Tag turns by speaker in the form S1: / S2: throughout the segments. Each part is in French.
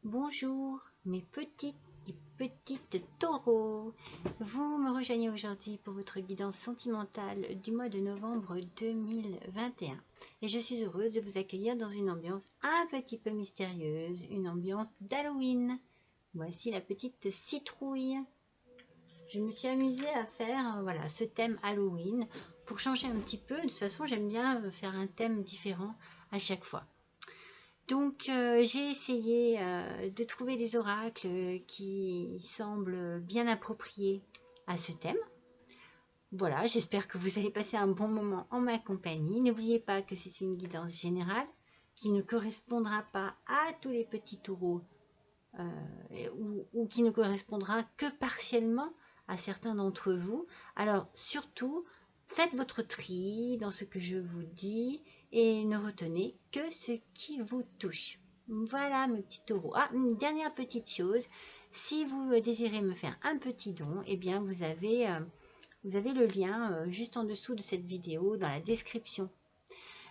S1: Bonjour mes petites et petites taureaux. Vous me rejoignez aujourd'hui pour votre guidance sentimentale du mois de novembre 2021. Et je suis heureuse de vous accueillir dans une ambiance un petit peu mystérieuse, une ambiance d'Halloween. Voici la petite citrouille. Je me suis amusée à faire voilà, ce thème Halloween pour changer un petit peu. De toute façon, j'aime bien faire un thème différent à chaque fois. Donc j'ai essayé de trouver des oracles qui semblent bien appropriés à ce thème. Voilà, j'espère que vous allez passer un bon moment en ma compagnie. N'oubliez pas que c'est une guidance générale qui ne correspondra pas à tous les petits taureaux ou qui ne correspondra que partiellement à certains d'entre vous. Alors surtout, faites votre tri dans ce que je vous dis et ne retenez que ce qui vous touche. Voilà mes petits taureaux. Ah, une dernière petite chose, si vous désirez me faire un petit don, eh bien vous avez le lien juste en dessous de cette vidéo dans la description.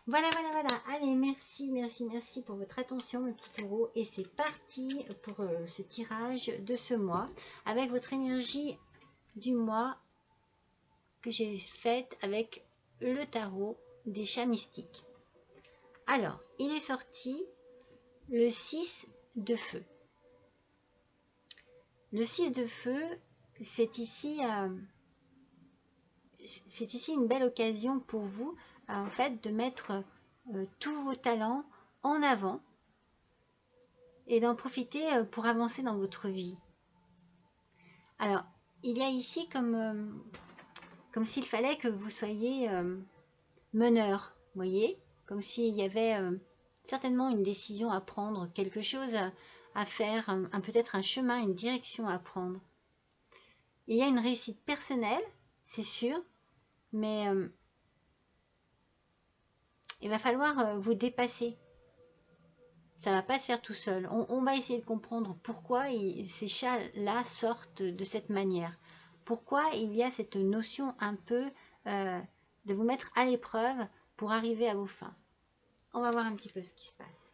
S1: Voilà. Allez, merci pour votre attention, mes petits taureaux. Et c'est parti pour ce tirage de ce mois avec votre énergie du mois que j'ai faite avec le tarot des chats mystiques. Alors, il est sorti le 6 de feu. Le 6 de feu, c'est ici une belle occasion pour vous, en fait, de mettre tous vos talents en avant et d'en profiter pour avancer dans votre vie. Alors, il y a ici comme s'il fallait que vous soyez meneur, vous voyez, comme s'il y avait certainement une décision à prendre, quelque chose à faire, peut-être un chemin, une direction à prendre. Il y a une réussite personnelle, c'est sûr, mais il va falloir vous dépasser. Ça ne va pas se faire tout seul. On va essayer de comprendre pourquoi ces chats-là sortent de cette manière. Pourquoi il y a cette notion un peu de vous mettre à l'épreuve pour arriver à vos fins. On va voir un petit peu ce qui se passe.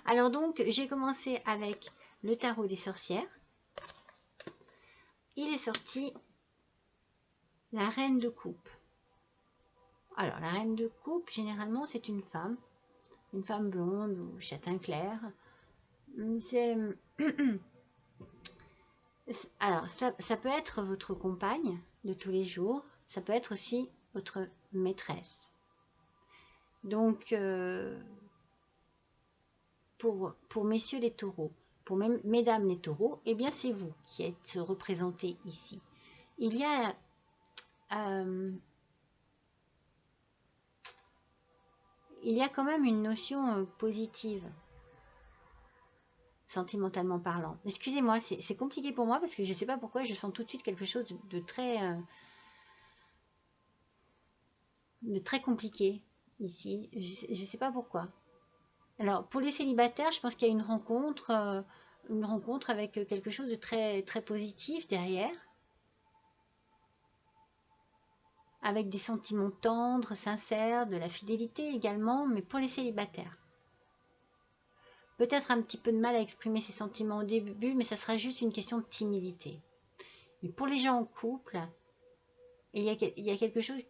S1: Alors donc, j'ai commencé avec le tarot des sorcières. Il est sorti la reine de coupe. Alors, la reine de coupe, généralement, c'est une femme blonde ou châtain clair. Alors, ça peut être votre compagne de tous les jours, ça peut être aussi votre maîtresse. Donc, pour messieurs les taureaux, pour mesdames les taureaux, eh bien c'est vous qui êtes représentés ici. Il y a quand même une notion positive, sentimentalement parlant. Excusez-moi, c'est compliqué pour moi parce que je ne sais pas pourquoi je sens tout de suite quelque chose de très compliqué ici. Je ne sais pas pourquoi. Alors, pour les célibataires, je pense qu'il y a une rencontre avec quelque chose de très, très positif derrière, avec des sentiments tendres, sincères, de la fidélité également, mais pour les célibataires. Peut-être un petit peu de mal à exprimer ses sentiments au début, mais ça sera juste une question de timidité. Mais pour les gens en couple, il y a quelque chose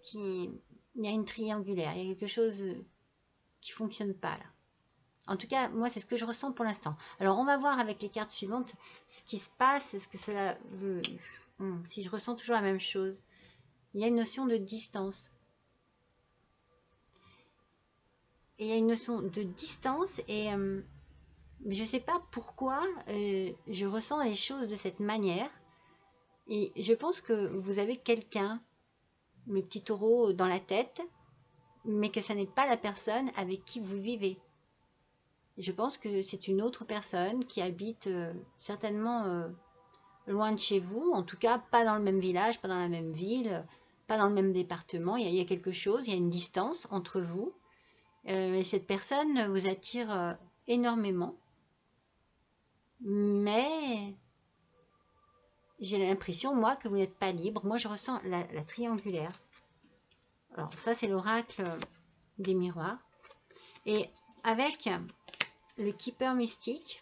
S1: il y a une triangulaire, il y a quelque chose qui ne fonctionne pas là. En tout cas, moi, c'est ce que je ressens pour l'instant. Alors, on va voir avec les cartes suivantes ce qui se passe, ce que cela veut. Si je ressens toujours la même chose. Il y a une notion de distance. Et il y a une notion de distance et je ne sais pas pourquoi je ressens les choses de cette manière. Et je pense que vous avez quelqu'un, mes petits taureaux, dans la tête, mais que ce n'est pas la personne avec qui vous vivez. Je pense que c'est une autre personne qui habite certainement loin de chez vous, en tout cas pas dans le même village, pas dans la même ville, pas dans le même département. Il y a quelque chose, il y a une distance entre vous. Et cette personne vous attire énormément. Mais j'ai l'impression, moi, que vous n'êtes pas libre. Moi, je ressens la triangulaire. Alors, ça, c'est l'oracle des miroirs. Et avec le Keeper mystique.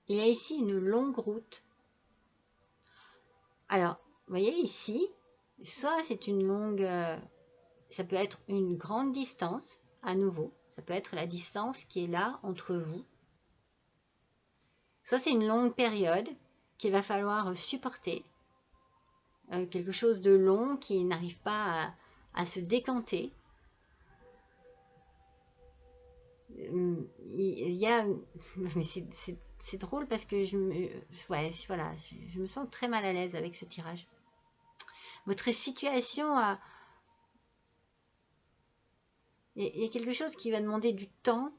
S1: Il y a ici une longue route. Alors, vous voyez ici, soit c'est une longue, ça peut être une grande distance, à nouveau. Ça peut être la distance qui est là entre vous. Soit c'est une longue période qu'il va falloir supporter. Quelque chose de long qui n'arrive pas à se décanter. Il y a... Mais c'est drôle parce que ouais, voilà, je me sens très mal à l'aise avec ce tirage. Votre situation a... Il y a quelque chose qui va demander du temps,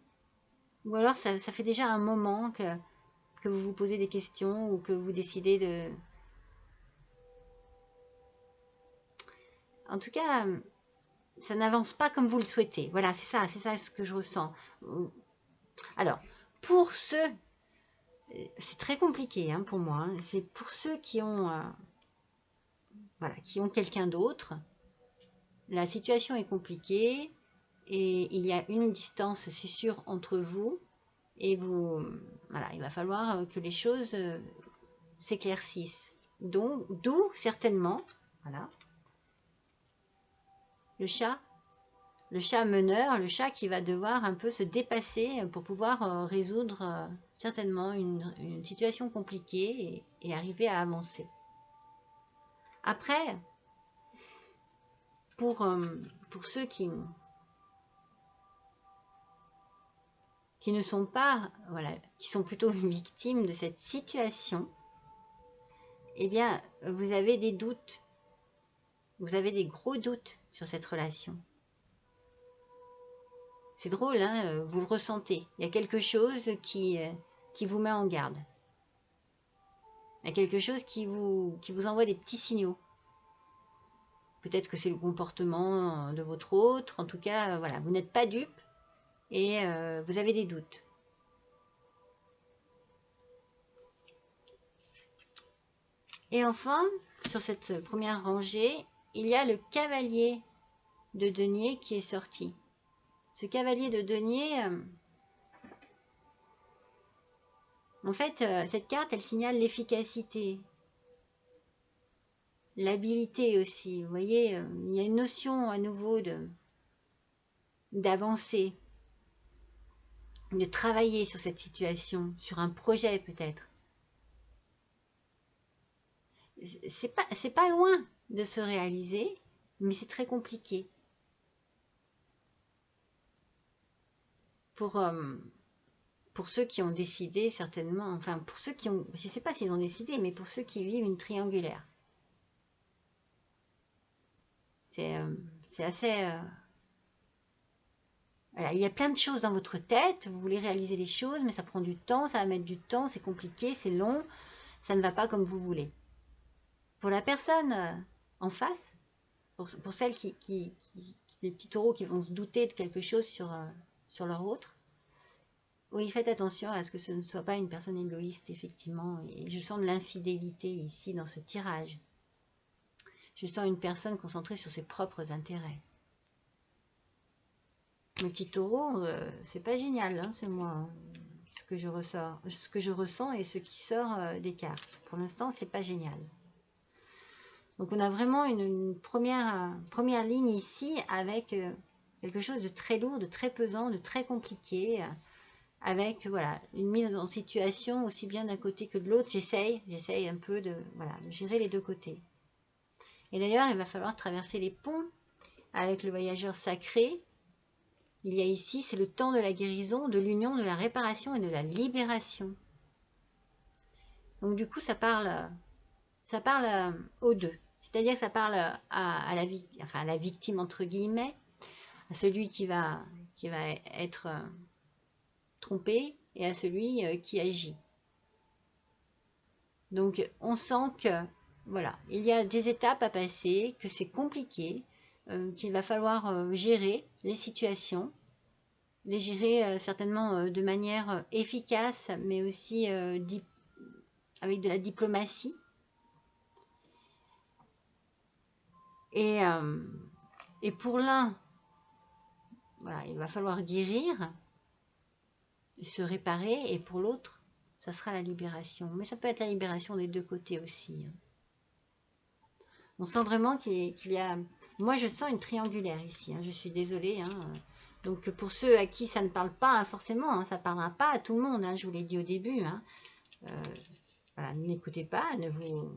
S1: ou alors ça fait déjà un moment que vous vous posez des questions ou que vous décidez de... En tout cas, ça n'avance pas comme vous le souhaitez. Voilà, c'est ça ce que je ressens. Alors, pour ceux... C'est très compliqué hein, pour moi. Hein. C'est pour ceux qui ont, voilà, qui ont quelqu'un d'autre. La situation est compliquée et il y a une distance, c'est sûr, entre vous et vous. Voilà, il va falloir que les choses s'éclaircissent. Donc, d'où certainement, voilà, le chat meneur, le chat qui va devoir un peu se dépasser pour pouvoir résoudre certainement une situation compliquée et arriver à avancer. Après, pour ceux qui ne sont pas, voilà, qui sont plutôt victimes de cette situation, eh bien, vous avez des doutes. Vous avez des gros doutes sur cette relation. C'est drôle, hein, vous le ressentez. Il y a quelque chose qui vous met en garde. Il y a quelque chose qui vous envoie des petits signaux. Peut-être que c'est le comportement de votre autre. En tout cas, voilà, vous n'êtes pas dupe et vous avez des doutes. Et enfin, sur cette première rangée, il y a le cavalier de denier qui est sorti. Ce cavalier de denier, en fait, cette carte, elle signale l'efficacité, l'habilité aussi. Vous voyez, il y a une notion à nouveau d'avancer, de travailler sur cette situation, sur un projet peut-être. C'est pas loin de se réaliser, mais c'est très compliqué. Pour ceux qui ont décidé certainement, enfin pour ceux qui ont, je ne sais pas s'ils ont décidé, mais pour ceux qui vivent une triangulaire. C'est assez... voilà, il y a plein de choses dans votre tête, vous voulez réaliser les choses, mais ça prend du temps, ça va mettre du temps, c'est compliqué, c'est long, ça ne va pas comme vous voulez. Pour la personne en face, pour celles les petits taureaux qui vont se douter de quelque chose sur leur autre, oui, faites attention à ce que ce ne soit pas une personne égoïste, effectivement, et je sens de l'infidélité ici dans ce tirage. Je sens une personne concentrée sur ses propres intérêts. Mes petits taureaux, c'est pas génial, hein, c'est moi, hein, ce que je ressens et ce qui sort des cartes. Pour l'instant, c'est pas génial. Donc on a vraiment une première ligne ici avec quelque chose de très lourd, de très pesant, de très compliqué, avec voilà, une mise en situation aussi bien d'un côté que de l'autre. J'essaye un peu de gérer les deux côtés. Et d'ailleurs, il va falloir traverser les ponts avec le voyageur sacré. Il y a ici, c'est le temps de la guérison, de l'union, de la réparation et de la libération. Donc du coup, ça parle aux deux. C'est-à-dire que ça parle à la victime, entre guillemets, à celui qui va être trompé et à celui qui agit. Donc on sent que voilà, il y a des étapes à passer, que c'est compliqué, qu'il va falloir gérer les situations, les gérer certainement de manière efficace, mais aussi avec de la diplomatie. Et pour l'un, voilà, il va falloir guérir, se réparer, et pour l'autre, ça sera la libération. Mais ça peut être la libération des deux côtés aussi. Hein. On sent vraiment qu'il y a... Moi, je sens une triangulaire ici. Hein. Je suis désolée. Hein. Donc, pour ceux à qui ça ne parle pas, forcément, hein, ça ne parlera pas à tout le monde. Hein, je vous l'ai dit au début. Hein. Voilà, n'écoutez pas.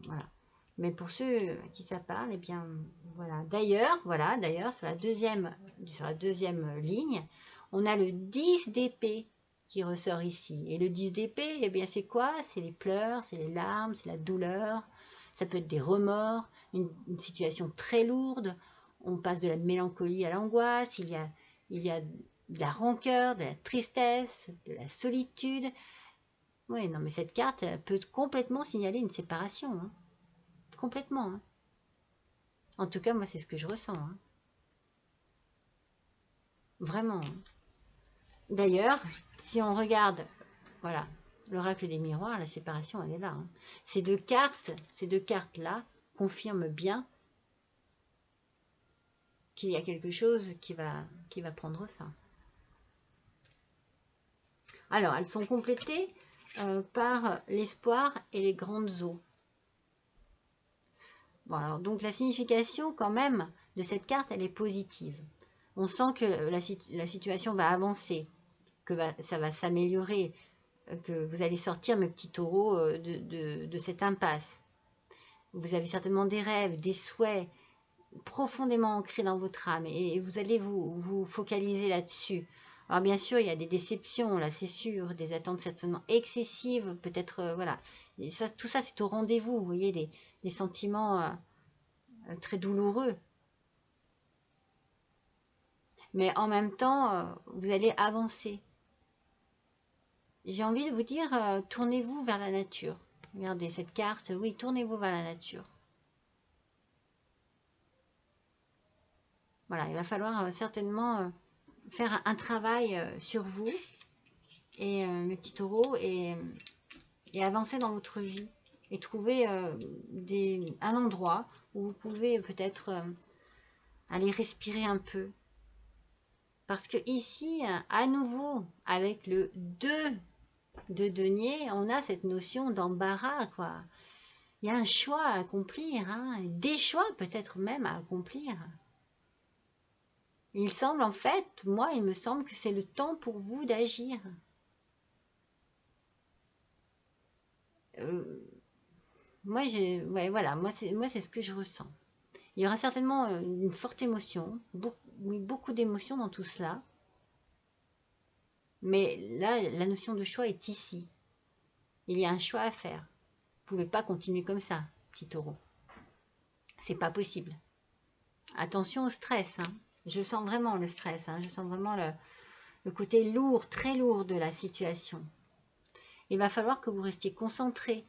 S1: Voilà. Mais pour ceux à qui ça parle, eh bien, voilà. D'ailleurs, sur la deuxième ligne, on a le 10 d'épée qui ressort ici. Et le 10 d'épée, eh bien, c'est quoi? C'est les pleurs, c'est les larmes, c'est la douleur. Ça peut être des remords, une situation très lourde. On passe de la mélancolie à l'angoisse. Il y a de la rancœur, de la tristesse, de la solitude. Oui, non, mais cette carte, elle peut complètement signaler une séparation. Hein. Complètement. Hein. En tout cas, moi, c'est ce que je ressens. Hein. Vraiment. Hein. D'ailleurs, si on regarde, voilà, l'oracle des miroirs, la séparation, elle est là. Hein. Ces deux cartes-là confirment bien qu'il y a quelque chose qui va prendre fin. Alors, elles sont complétées par l'espoir et les grandes eaux. Bon, alors, donc la signification quand même de cette carte, elle est positive. On sent que la situation va avancer, que ça va s'améliorer, que vous allez sortir, mes petits taureaux, de cette impasse. Vous avez certainement des rêves, des souhaits profondément ancrés dans votre âme et vous allez vous focaliser là-dessus. Alors bien sûr, il y a des déceptions, là c'est sûr, des attentes certainement excessives, peut-être, voilà. Et ça, tout ça, c'est au rendez-vous, vous voyez, des sentiments très douloureux. Mais en même temps, vous allez avancer. J'ai envie de vous dire, tournez-vous vers la nature. Regardez cette carte, oui, tournez-vous vers la nature. Voilà, il va falloir certainement faire un travail sur vous, et mes petits taureaux, et avancer dans votre vie. Et trouver un endroit où vous pouvez peut-être aller respirer un peu. Parce que ici, à nouveau, avec le 2 de denier, on a cette notion d'embarras, quoi. Il y a un choix à accomplir, hein, des choix peut-être même à accomplir. Il semble en fait, moi, il me semble que c'est le temps pour vous d'agir. Moi, voilà, moi c'est ce que je ressens. Il y aura certainement une forte émotion, beaucoup d'émotions dans tout cela. Mais là, la notion de choix est ici. Il y a un choix à faire. Vous ne pouvez pas continuer comme ça, petit taureau. C'est pas possible. Attention au stress. Hein. Je sens vraiment le stress. Hein. Je sens vraiment le côté lourd, très lourd de la situation. Il va falloir que vous restiez concentré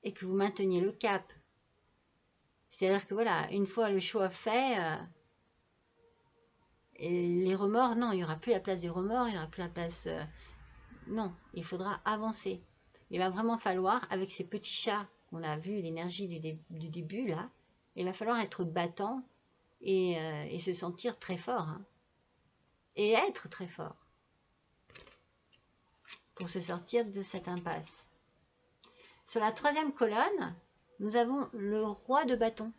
S1: et que vous mainteniez le cap. C'est-à-dire que voilà, une fois le choix fait, et les remords, non, il n'y aura plus la place des remords, il n'y aura plus la place... non, il faudra avancer. Il va vraiment falloir, avec ces petits chats qu'on a vu, l'énergie du début, là, il va falloir être battant et se sentir très fort. Hein. Et être très fort pour se sortir de cette impasse. Sur la troisième colonne, nous avons le roi de bâton.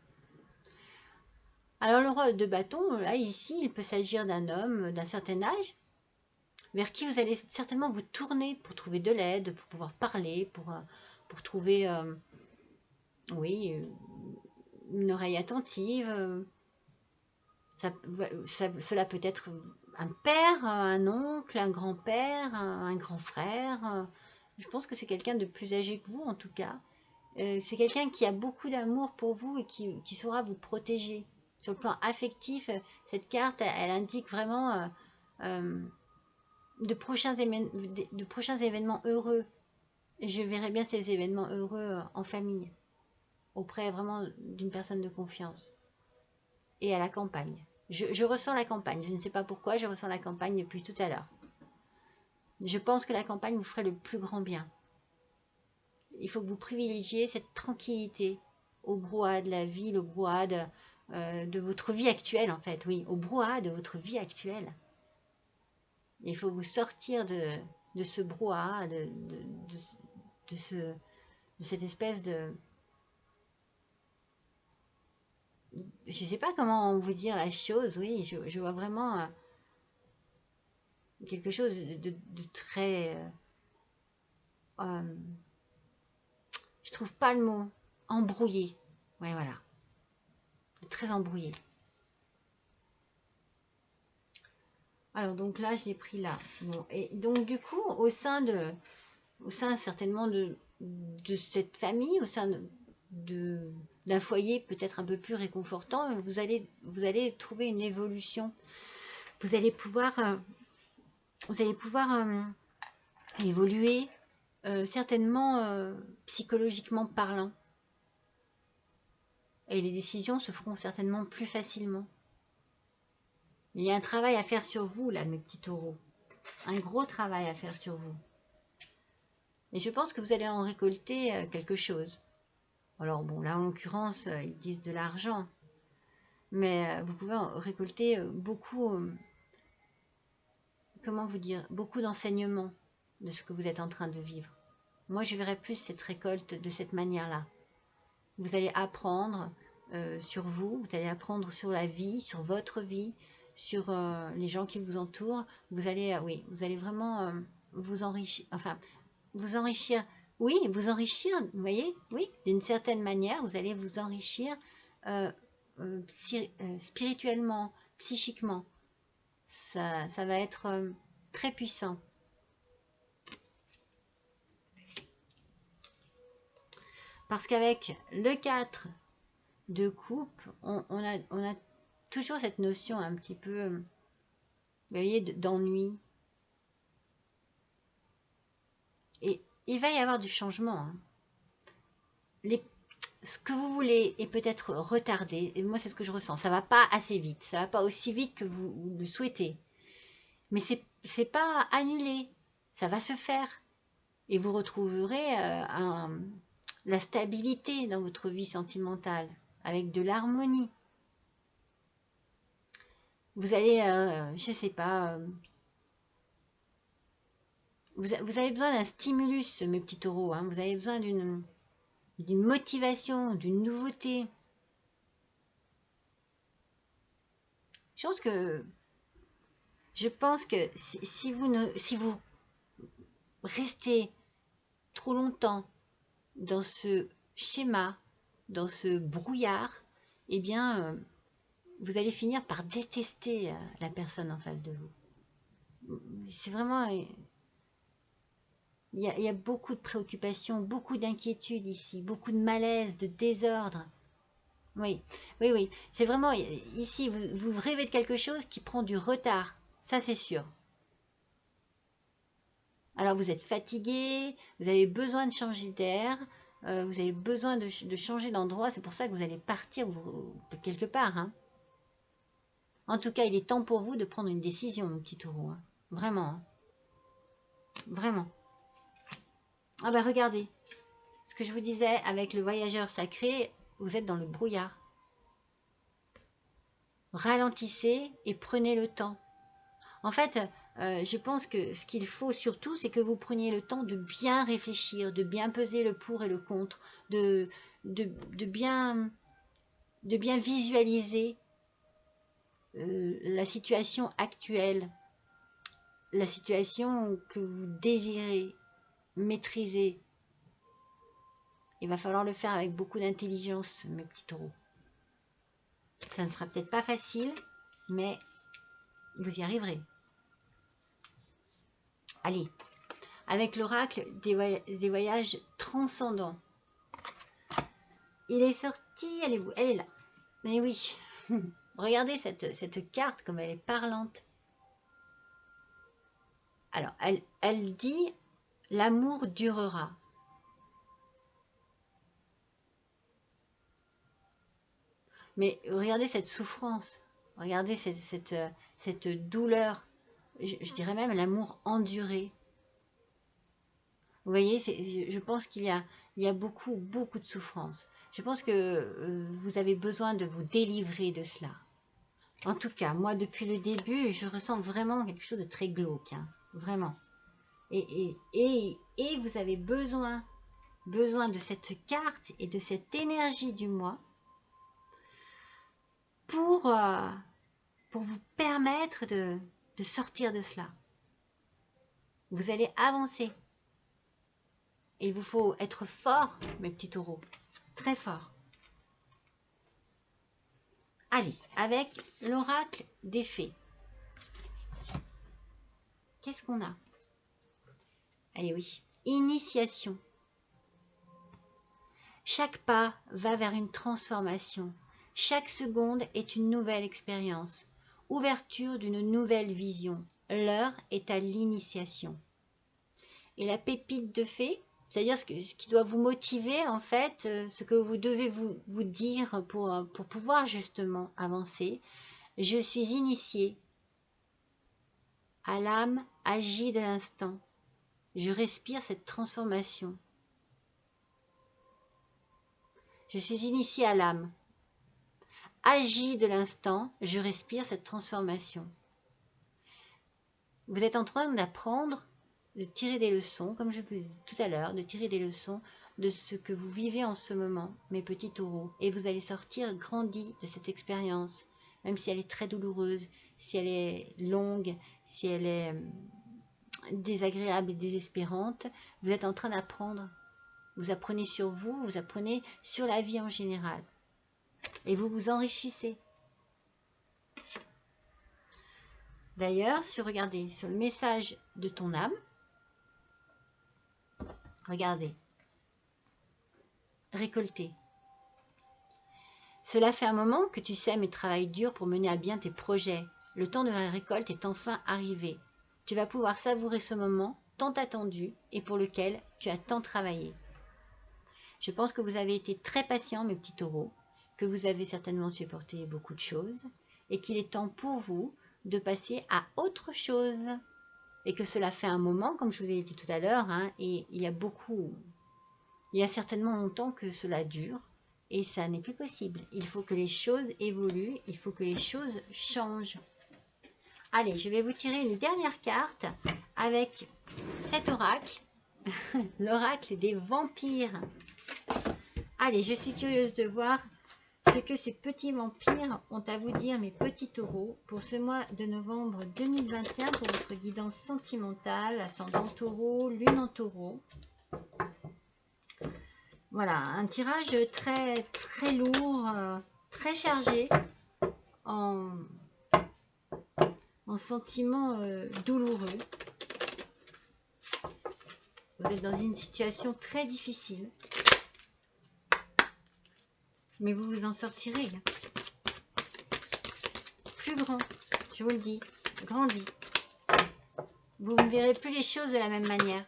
S1: Alors le roi de bâton, là, ici, il peut s'agir d'un homme d'un certain âge, vers qui vous allez certainement vous tourner pour trouver de l'aide, pour pouvoir parler, pour trouver, oui, une oreille attentive. Cela peut être un père, un oncle, un grand-père, un grand frère. Je pense que c'est quelqu'un de plus âgé que vous, en tout cas. C'est quelqu'un qui a beaucoup d'amour pour vous et qui saura vous protéger. Sur le plan affectif, cette carte, elle indique vraiment de prochains événements heureux. Je verrai bien ces événements heureux en famille, auprès vraiment d'une personne de confiance. Et à la campagne. Je ressens la campagne. Je ne sais pas pourquoi, je ressens la campagne depuis tout à l'heure. Je pense que la campagne vous ferait le plus grand bien. Il faut que vous privilégiez cette tranquillité au brouhaha de la ville, au brouhaha de votre vie actuelle, en fait. Oui, au brouhaha de votre vie actuelle. Il faut vous sortir de ce brouhaha, de cette espèce de... Je ne sais pas comment vous dire la chose, oui, je vois vraiment quelque chose de très... je trouve pas le mot. Embrouillé. Ouais, voilà. Très embrouillé. Alors, donc là, j'ai pris là. Bon, et donc, du coup, au sein certainement de cette famille, au sein d'un foyer peut-être un peu plus réconfortant, vous allez trouver une évolution. Vous allez pouvoir évoluer certainement psychologiquement parlant. Et les décisions se feront certainement plus facilement. Il y a un travail à faire sur vous, là, mes petits taureaux. Un gros travail à faire sur vous. Et je pense que vous allez en récolter quelque chose. Alors bon, là en l'occurrence, ils disent de l'argent. Mais vous pouvez en récolter beaucoup, comment vous dire, beaucoup d'enseignements de ce que vous êtes en train de vivre. Moi, je verrais plus cette récolte de cette manière-là. Vous allez apprendre sur vous, vous allez apprendre sur la vie, sur votre vie, sur les gens qui vous entourent. Vous allez, oui, vous allez vraiment vous enrichir, enfin, vous enrichir, oui, vous enrichir, vous voyez, oui, d'une certaine manière, vous allez vous enrichir spirituellement, psychiquement. Ça va être très puissant. Parce qu'avec le 4 de coupe, on a toujours cette notion un petit peu, vous voyez, d'ennui. Et il va y avoir du changement. Hein. Ce que vous voulez est peut-être retardé. Et moi, c'est ce que je ressens. Ça va pas assez vite. Ça va pas aussi vite que vous le souhaitez. Mais c'est pas annulé. Ça va se faire. Et vous retrouverez la stabilité dans votre vie sentimentale, avec de l'harmonie. Vous allez, je sais pas, vous avez besoin d'un stimulus, mes petits taureaux. Hein. Vous avez besoin d'une motivation, d'une nouveauté. Je pense que si vous restez trop longtemps dans ce schéma, dans ce brouillard, eh bien, vous allez finir par détester la personne en face de vous. C'est vraiment... Il y a beaucoup de préoccupations, beaucoup d'inquiétudes ici, beaucoup de malaise, de désordre. Oui, oui, oui. C'est vraiment... Ici, vous rêvez de quelque chose qui prend du retard. Ça, c'est sûr. Alors, vous êtes fatigué, vous avez besoin de changer d'air, vous avez besoin de changer d'endroit. C'est pour ça que vous allez partir quelque part. Hein. En tout cas, il est temps pour vous de prendre une décision, mon petit taureau. Hein. Vraiment. Hein. Vraiment. Ah bah regardez. Ce que je vous disais avec le voyageur sacré, vous êtes dans le brouillard. Ralentissez et prenez le temps. En fait, je pense que ce qu'il faut surtout, c'est que vous preniez le temps de bien réfléchir, de bien peser le pour et le contre, de bien visualiser la situation actuelle, la situation que vous désirez maîtriser. Il va falloir le faire avec beaucoup d'intelligence, mes petits taureaux. Ça ne sera peut-être pas facile, mais vous y arriverez. Allez, avec l'oracle des voyages transcendants. Il est sorti, elle est où? Elle est là. Mais oui, regardez cette carte comme elle est parlante. Alors, elle dit « L'amour durera ». Mais regardez cette souffrance, regardez cette douleur, je dirais même l'amour enduré. Vous voyez, je pense qu'il y a beaucoup de souffrance. Je pense que vous avez besoin de vous délivrer de cela. En tout cas, moi, depuis le début, je ressens vraiment quelque chose de très glauque. Hein, vraiment. Et vous avez besoin de cette carte et de cette énergie du mois pour vous permettre de sortir de cela. Vous allez avancer. Et il vous faut être fort, mes petits taureaux. Très fort. Allez, avec l'oracle des fées. Qu'est-ce qu'on a? Allez, oui. Initiation. Chaque pas va vers une transformation. Chaque seconde est une nouvelle expérience. Ouverture d'une nouvelle vision. L'heure est à l'initiation. Et la pépite de fée, c'est-à-dire ce qui doit vous motiver en fait, ce que vous devez vous dire pour pouvoir justement avancer. Je suis initié à l'âme agie de l'instant. Je respire cette transformation. Je suis initié à l'âme agie de l'instant. Je respire cette transformation. Vous êtes en train d'apprendre, de tirer des leçons, comme je vous ai dit tout à l'heure, de tirer des leçons de ce que vous vivez en ce moment, mes petits taureaux. Et vous allez sortir grandis de cette expérience, même si elle est très douloureuse, si elle est longue, si elle est désagréable et désespérante. Vous êtes en train d'apprendre. Vous apprenez sur vous, vous apprenez sur la vie en général. Et vous vous enrichissez. D'ailleurs, regardez, sur le message de ton âme, regardez, récolter. Cela fait un moment que tu sèmes et travailles dur pour mener à bien tes projets. Le temps de la récolte est enfin arrivé. Tu vas pouvoir savourer ce moment tant attendu et pour lequel tu as tant travaillé. Je pense que vous avez été très patients, mes petits taureaux, que vous avez certainement supporté beaucoup de choses et qu'il est temps pour vous de passer à autre chose. Et que cela fait un moment, comme je vous ai dit tout à l'heure, hein, et il y a certainement longtemps que cela dure et ça n'est plus possible. Il faut que les choses évoluent, il faut que les choses changent. Allez, je vais vous tirer une dernière carte avec cet oracle, l'oracle des vampires. Allez, je suis curieuse de voir ce que ces petits vampires ont à vous dire, mes petits taureaux, pour ce mois de novembre 2021, pour votre guidance sentimentale, ascendant taureau, lune en taureau. Voilà, un tirage très, très lourd, très chargé en sentiments douloureux. Vous êtes dans une situation très difficile. Mais vous vous en sortirez. Plus grand, je vous le dis, grandi. Vous ne verrez plus les choses de la même manière.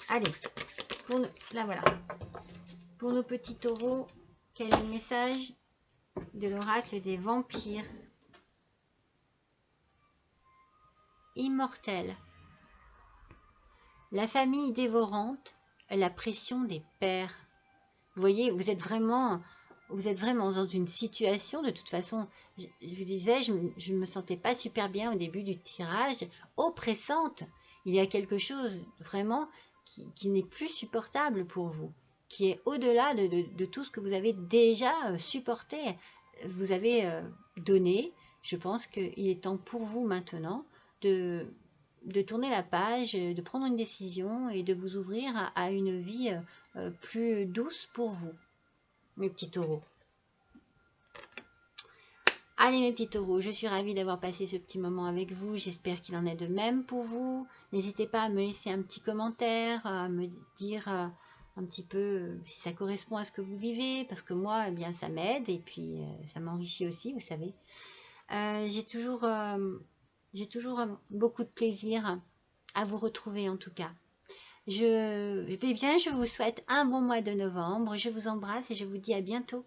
S1: Allez, là voilà. Pour nos petits taureaux, quel est le message de l'oracle des vampires? Immortel. La famille dévorante, la pression des pères. Vous voyez, vous êtes vraiment dans une situation, de toute façon, je vous disais, je ne me sentais pas super bien au début du tirage, oppressante. Il y a quelque chose vraiment qui n'est plus supportable pour vous, qui est au-delà de tout ce que vous avez déjà supporté. Vous avez donné. Je pense qu'il est temps pour vous maintenant de tourner la page, de prendre une décision et de vous ouvrir à une vie plus douce pour vous, mes petits taureaux. Allez mes petits taureaux, je suis ravie d'avoir passé ce petit moment avec vous. J'espère qu'il en est de même pour vous. N'hésitez pas à me laisser un petit commentaire, à me dire un petit peu si ça correspond à ce que vous vivez, parce que moi, eh bien, ça m'aide et puis ça m'enrichit aussi, vous savez. J'ai toujours beaucoup de plaisir à vous retrouver en tout cas. Je vous souhaite un bon mois de novembre. Je vous embrasse et je vous dis à bientôt.